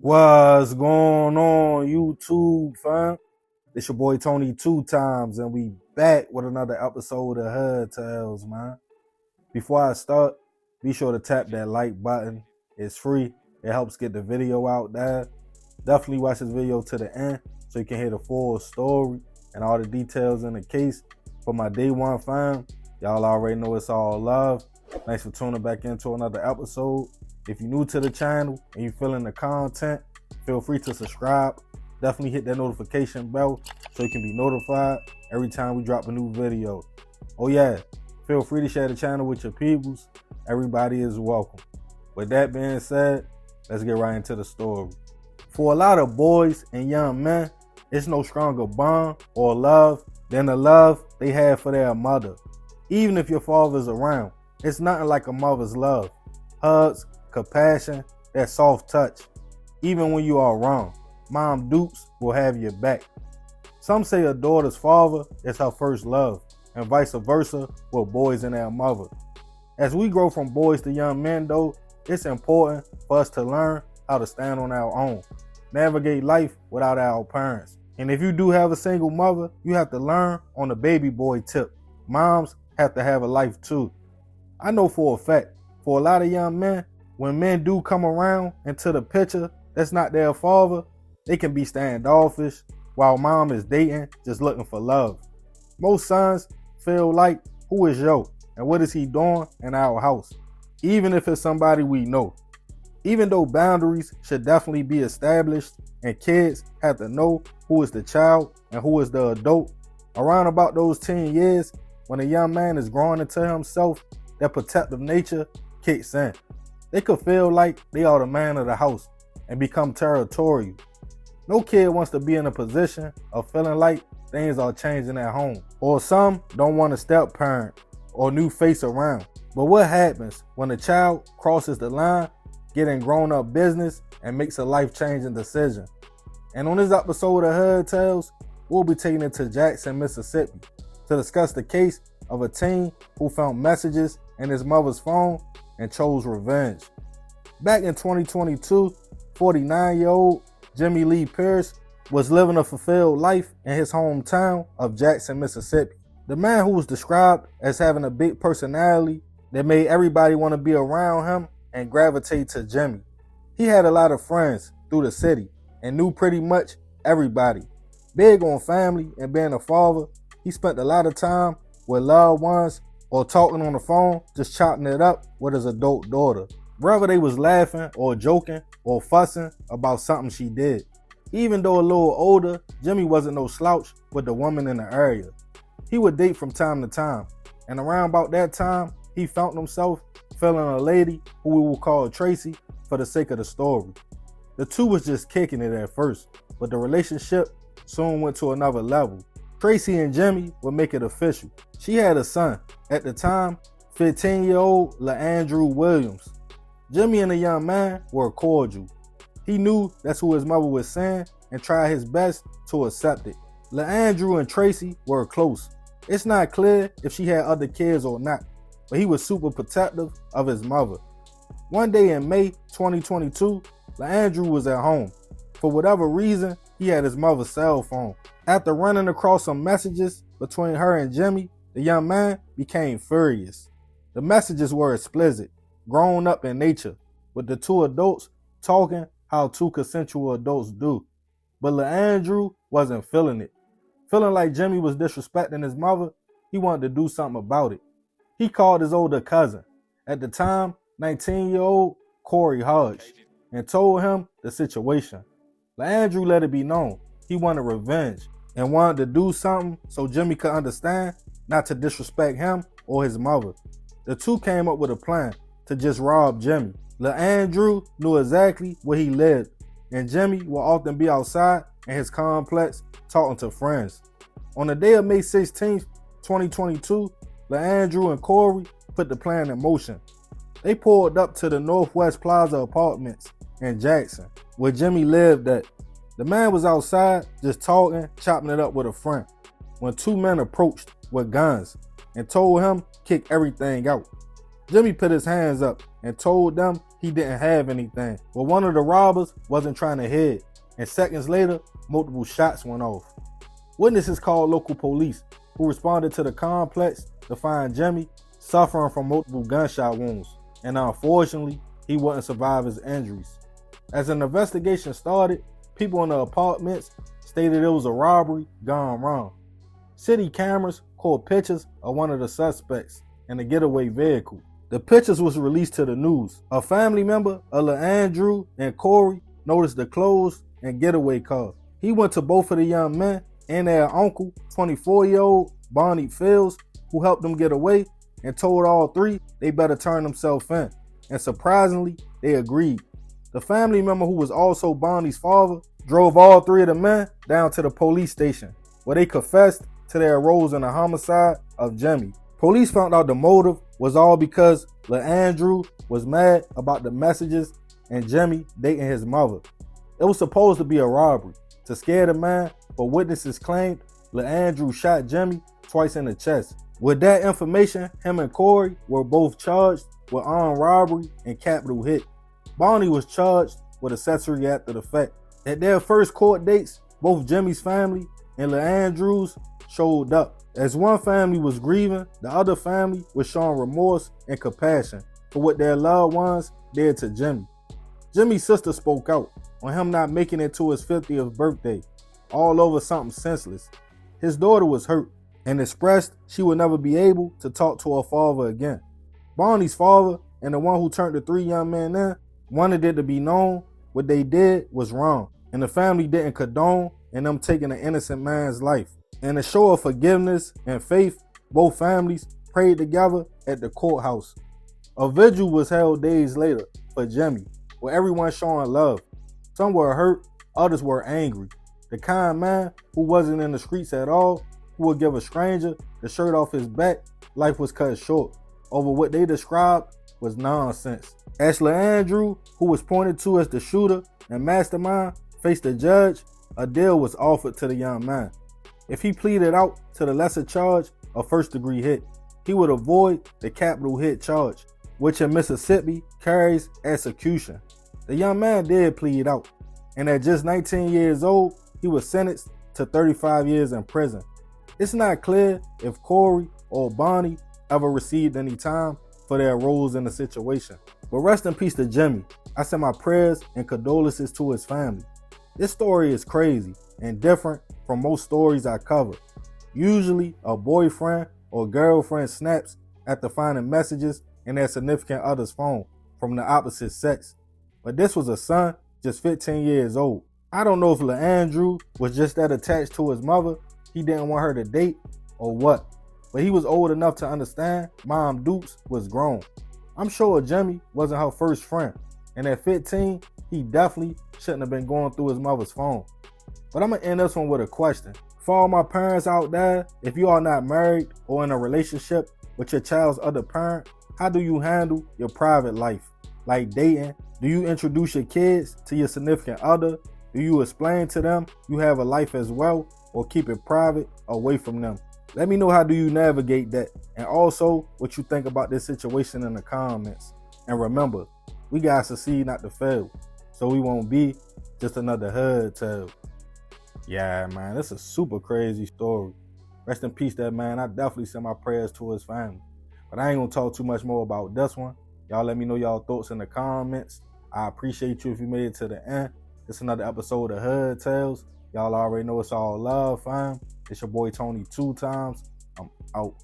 What's going on, YouTube, fam? It's your boy Tony 2 times, and we back with another episode of Hood Tales, man. Before I start, be sure to tap that like button. It's free. It helps get the video out there. Definitely watch this video to the end so you can hear the full story and all the details in the case. For my day one fam, y'all already know it's all love. Thanks for tuning back into another episode. If you're new to the channel and you're feeling the content, feel free to subscribe. Definitely hit that notification bell so you can be notified every time we drop a new video. Oh yeah, feel free to share the channel with your peoples. Everybody is welcome. With that being said, let's get right into the story. For a lot of boys and young men, it's no stronger bond or love than the love they have for their mother. Even if your father's around, it's nothing like a mother's love. Hugs, compassion, that soft touch. Even when you are wrong, Mom Dukes will have your back. Some say a daughter's father is her first love, and vice versa with boys and their mother. As we grow from boys to young men though, it's important for us to learn how to stand on our own, navigate life without our parents. And if you do have a single mother, you have to learn on the baby boy tip. Moms have to have a life too. I know for a fact, for a lot of young men, when men do come around into the picture that's not their father, they can be standoffish while mom is dating, just looking for love. Most sons feel like, who is yo and what is he doing in our house? Even if it's somebody we know. Even though boundaries should definitely be established and kids have to know who is the child and who is the adult, around about those 10 years, when a young man is growing into himself, that protective nature kicks in. They could feel like they are the man of the house and become territorial. No kid wants to be in a position of feeling like things are changing at home, or some don't want a step parent or new face around. But what happens when a child crosses the line, getting grown up business, and makes a life-changing decision? And on this episode of Hood Tales, we'll be taking it to Jackson, Mississippi to discuss the case of a teen who found messages in his mother's phone and chose revenge. Back in 2022, 49-year-old Jimmy Lee Pierce was living a fulfilled life in his hometown of Jackson, Mississippi. The man, who was described as having a big personality that made everybody want to be around him and gravitate to Jimmy. He had a lot of friends through the city and knew pretty much everybody. Big on family and being a father, he spent a lot of time with loved ones or talking on the phone, just chopping it up with his adult daughter. Whether they was laughing or joking or fussing about something she did. Even though a little older, Jimmy wasn't no slouch with the woman in the area. He would date from time to time, and around about that time, he found himself feeling a lady who we will call Tracy for the sake of the story. The two was just kicking it at first, but the relationship soon went to another level. Tracy and Jimmy would make it official. She had a son, at the time, 15-year-old LeAndrew Williams. Jimmy and the young man were cordial. He knew that's who his mother was saying and tried his best to accept it. LeAndrew and Tracy were close. It's not clear if she had other kids or not, but he was super protective of his mother. One day in May 2022, LeAndrew was at home. For whatever reason, he had his mother's cell phone. After running across some messages between her and Jimmy, the young man became furious. The messages were explicit, grown up in nature, with the two adults talking how two consensual adults do. But LeAndrew wasn't feeling it. Feeling like Jimmy was disrespecting his mother, he wanted to do something about it. He called his older cousin, at the time 19-year-old Corey Hodge, and told him the situation. LeAndrew let it be known he wanted revenge and wanted to do something so Jimmy could understand not to disrespect him or his mother. The two came up with a plan to just rob Jimmy. LeAndrew knew exactly where he lived, and Jimmy would often be outside in his complex talking to friends. On the day of May 16th, 2022, LeAndrew and Corey put the plan in motion. They pulled up to the Northwest Plaza Apartments in Jackson, where Jimmy lived at. The man was outside just talking, chopping it up with a friend, when two men approached with guns and told him kick everything out. Jimmy put his hands up and told them he didn't have anything. But one of the robbers wasn't trying to hide, and seconds later, multiple shots went off. Witnesses called local police, who responded to the complex to find Jimmy suffering from multiple gunshot wounds, and unfortunately, he wouldn't survive his injuries. As an investigation started, people in the apartments stated it was a robbery gone wrong. City cameras caught pictures of one of the suspects in a getaway vehicle. The pictures was released to the news. A family member of LeAndrew and Corey noticed the clothes and getaway car. He went to both of the young men and their uncle, 24-year-old Bonnie Fields, who helped them get away, and told all three they better turn themselves in. And surprisingly, they agreed. The family member, who was also Bonnie's father, drove all three of the men down to the police station, where they confessed to their roles in the homicide of Jimmy. Police found out the motive was all because LeAndrew was mad about the messages and Jimmy dating his mother. It was supposed to be a robbery to scare the man, but witnesses claimed LeAndrew shot Jimmy twice in the chest. With that information, him and Corey were both charged with armed robbery and capital hit. Bonnie was charged with accessory after the fact. At their first court dates, both Jimmy's family and LeAndrew's showed up. As one family was grieving, the other family was showing remorse and compassion for what their loved ones did to Jimmy. Jimmy's sister spoke out on him not making it to his 50th birthday, all over something senseless. His daughter was hurt and expressed she would never be able to talk to her father again. Bonnie's father and the one who turned the three young men in wanted it to be known what they did was wrong, and the family didn't condone in them taking an innocent man's life. In a show of forgiveness and faith, both families prayed together at the courthouse. A vigil was held days later for Jimmy, with everyone showing love. Some were hurt, others were angry. The kind man who wasn't in the streets at all, who would give a stranger the shirt off his back, life was cut short over what they described was nonsense. As LeAndrew, who was pointed to as the shooter and mastermind, faced the judge, a deal was offered to the young man. If he pleaded out to the lesser charge of first-degree hit, he would avoid the capital hit charge, which in Mississippi carries execution. The young man did plead out, and at just 19 years old, he was sentenced to 35 years in prison. It's not clear if Corey or Bonnie ever received any time for their roles in the situation. But rest in peace to Jimmy. I send my prayers and condolences to his family. This story is crazy and different from most stories I cover. Usually, a boyfriend or girlfriend snaps after finding messages in their significant other's phone from the opposite sex. But this was a son just 15 years old. I don't know if LeAndrew was just that attached to his mother, he didn't want her to date, or what. But he was old enough to understand Mom Dukes was grown. I'm sure Jimmy wasn't her first friend, and at 15, he definitely shouldn't have been going through his mother's phone. But I'm going to end this one with a question. For all my parents out there, if you are not married or in a relationship with your child's other parent, how do you handle your private life? Like dating, do you introduce your kids to your significant other? Do you explain to them you have a life as well, or keep it private away from them? Let me know how do you navigate that, and also what you think about this situation in the comments. And remember, we gotta succeed not to fail, so we won't be just another hood tale. Yeah, man, this is a super crazy story. Rest in peace, that man. I definitely send my prayers to his family. But I ain't gonna talk too much more about this one. Y'all let me know y'all thoughts in the comments. I appreciate you if you made it to the end. It's another episode of Hood Tales. Y'all already know it's all love, fam. It's your boy Tony 2 times. I'm out.